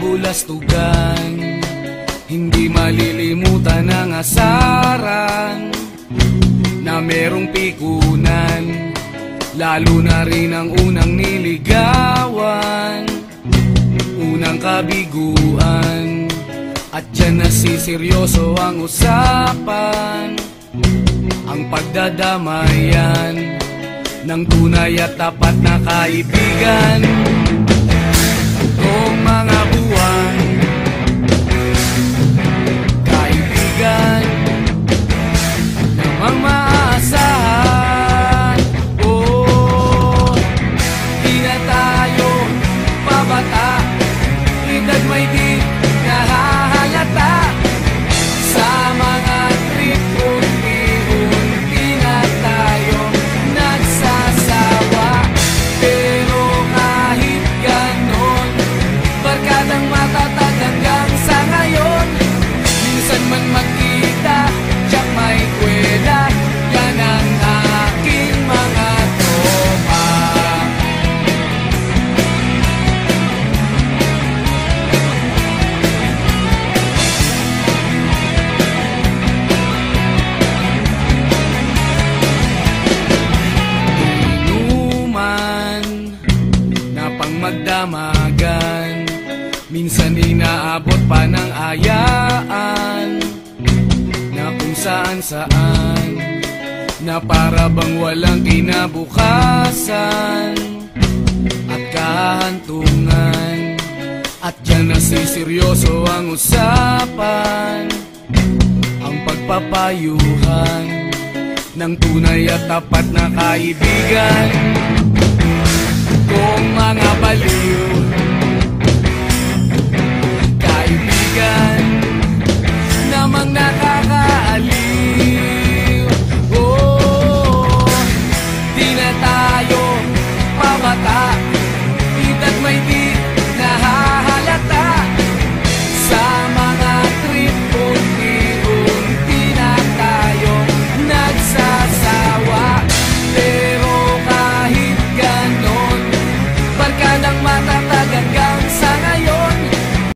kabulastugan, hindi malilimutan ang asaran na merong pikunan, lalo na rin ang unang niligawan, unang kabiguan. At dyan nasiseryoso ang usapan, ang pagdadamayan ng tunay at tapat na kaibigan. Kung mga buwan, kaibigan namang maaasahan. Oh, di na tayo pabata, edad may di nahahalata. Sa mga trip, unti-unti na tayo nagsasawa. Pero kahit ganon, barkadang matatag hanggang sa ngayon. Minsan man magkita, tiyak may kwela, yan ang aking mga tropa. Inuman na pang magdamagan, minsan inaabot pa ng ayaan, na kung saan-saan, na para bang walang kinabukasan at kahantungan. At dyan nasiseryoso ang usapan, ang pagpapayuhan ng tunay at tapat na kaibigan. Kung mga baliw, kaibigan